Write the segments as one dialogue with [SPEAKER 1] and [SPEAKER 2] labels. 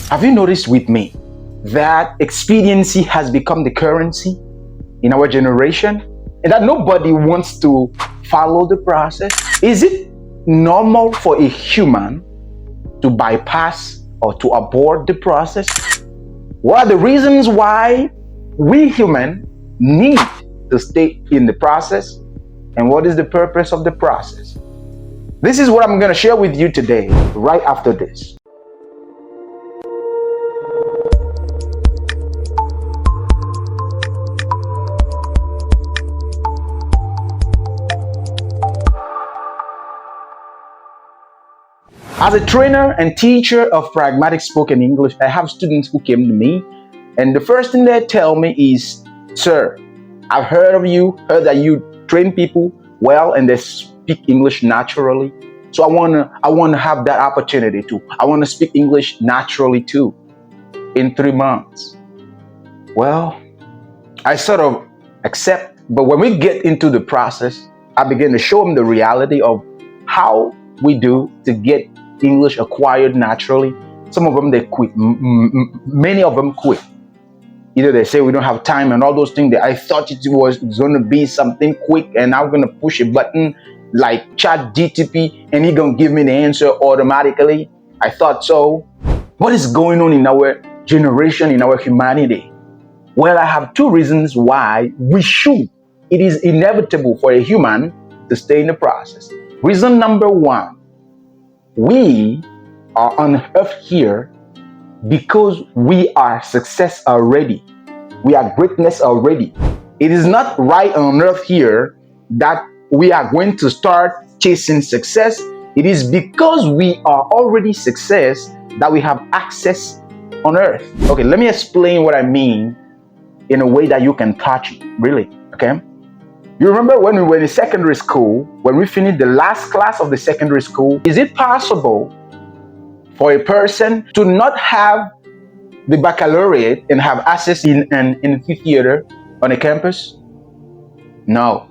[SPEAKER 1] Have you noticed with me that expediency has become the currency in our generation and that nobody wants to follow the process? Is it normal for a human to bypass or to abort the process? What are the reasons why we human need to stay in the process? And what is the purpose of the process? This is what I'm going to share with you today, right after this. As a trainer and teacher of pragmatic spoken English, I have students who came to me, and the first thing they tell me is, "Sir, I've heard of you, heard that you train people well and they speak English naturally. So I wanna have that opportunity too. I want to speak English naturally too in 3 months." Well, I sort of accept, but when we get into the process, I begin to show them the reality of how we do to get English acquired naturally. Some of them, they quit. Many of them quit. Either they say we don't have time and all those things. That I thought it was going to be something quick and I'm going to push a button like ChatGPT and he's going to give me the answer automatically. I thought so. What is going on in our generation, in our humanity? Well, I have 2 reasons why we should. It is inevitable for a human to stay in the process. Reason number 1. We are on earth here because we are success already. We are greatness already. It is not right on earth here that we are going to start chasing success. It is because we are already success that we have access on earth. Okay, let me explain what I mean in a way that you can touch it, really, okay? You remember when we were in secondary school, when we finished the last class of the secondary school, is it possible for a person to not have the baccalaureate and have access in an amphitheater on a campus? No.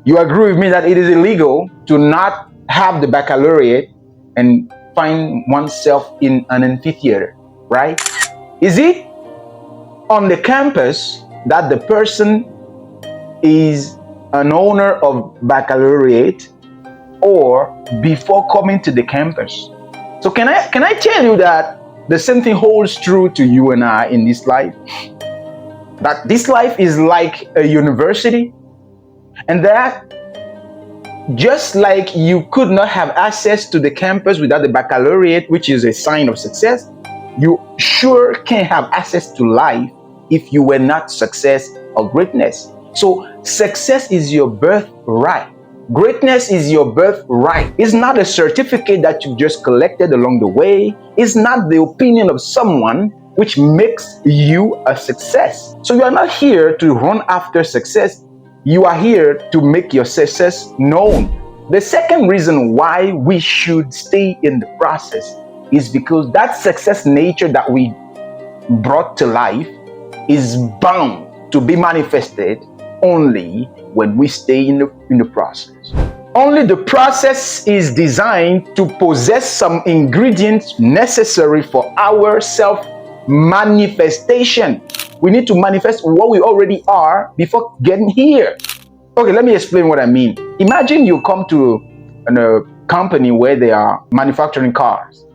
[SPEAKER 1] You agree with me that it is illegal to not have the baccalaureate and find oneself in an amphitheater, right? Is it on the campus that the person is an owner of baccalaureate or before coming to the campus? So can I tell you that the same thing holds true to you and I in this life? That this life is like a university, and that just like you could not have access to the campus without the baccalaureate, which is a sign of success, you sure can't have access to life if you were not success or greatness. So success is your birthright. Greatness is your birthright. It's not a certificate that you just collected along the way. It's not the opinion of someone which makes you a success. So you are not here to run after success. You are here to make your success known. The second reason why we should stay in the process is because that success nature that we brought to life is bound to be manifested only when we stay in the process. Only the process is designed to possess some ingredients necessary for our self-manifestation. We need to manifest what we already are before getting here. Okay, let me explain what I mean. Imagine you come to a company where they are manufacturing cars.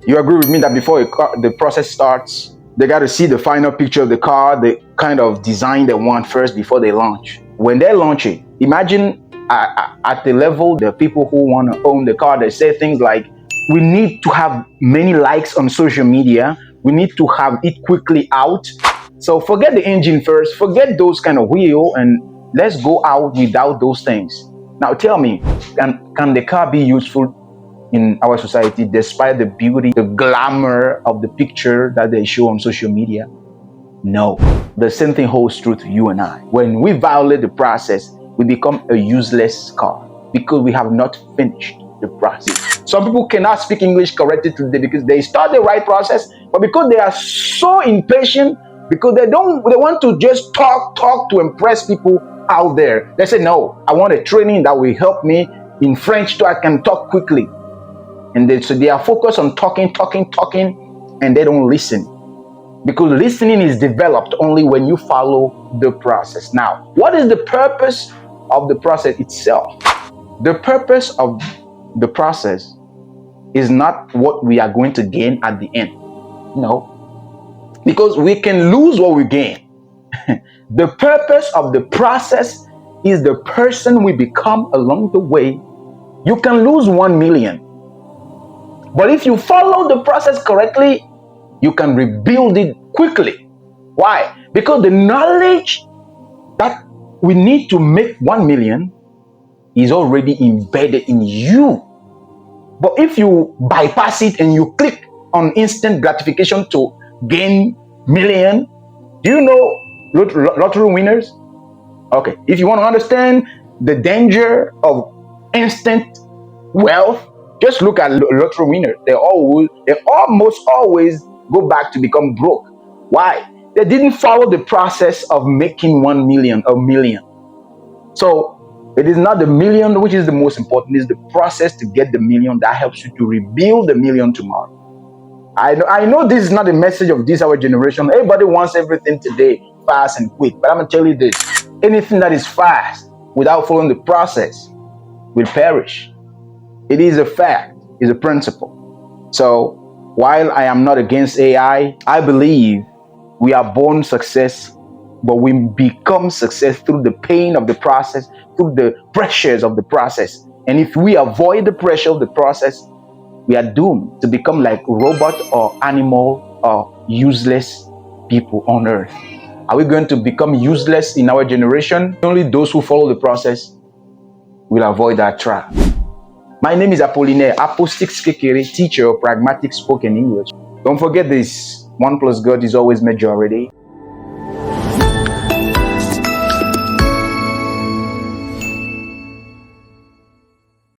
[SPEAKER 1] You agree with me that before the process starts, they got to see the final picture of the car, the kind of design they want first before they launch. When they launch it, imagine at the level, the people who want to own the car, they say things like, we need to have many likes on social media. We need to have it quickly out. So forget the engine first, forget those kind of wheel, and let's go out without those things. Now tell me, can the car be useful in our society despite the beauty, the glamour of the picture that they show on social media? No. The same thing holds true to you and I. When we violate the process, we become a useless car because we have not finished the process. Some people cannot speak English correctly today because they start the right process, but because they are so impatient, because they want to just talk to impress people out there. They say, no, I want a training that will help me in French so I can talk quickly. And so they are focused on talking, and they don't listen. Because listening is developed only when you follow the process. Now, what is the purpose of the process itself? The purpose of the process is not what we are going to gain at the end. No, because we can lose what we gain. The purpose of the process is the person we become along the way. You can lose 1 million, but if you follow the process correctly, you can rebuild it quickly. Why? Because the knowledge that we need to make 1 million is already embedded in you. But if you bypass it and you click on instant gratification to gain million, do you know lottery winners? Okay, if you want to understand the danger of instant wealth, just look at lottery winners. They almost always go back to become broke. Why? They didn't follow the process of making 1 million, a million. So it is not the million which is the most important. It's the process to get the million that helps you to rebuild the million tomorrow. I know this is not the message of this our generation. Everybody wants everything today, fast and quick. But I'm going to tell you this. Anything that is fast without following the process will perish. It is a fact. It's a principle. So while I am not against AI, I believe we are born success, but we become success through the pain of the process, through the pressures of the process. And if we avoid the pressure of the process, we are doomed to become like robot or animal or useless people on earth. Are we going to become useless in our generation? Only those who follow the process will avoid that trap. My name is Apollinaire, Apostix Kekere, teacher of pragmatic spoken English. Don't forget this, 1 plus God is always majority.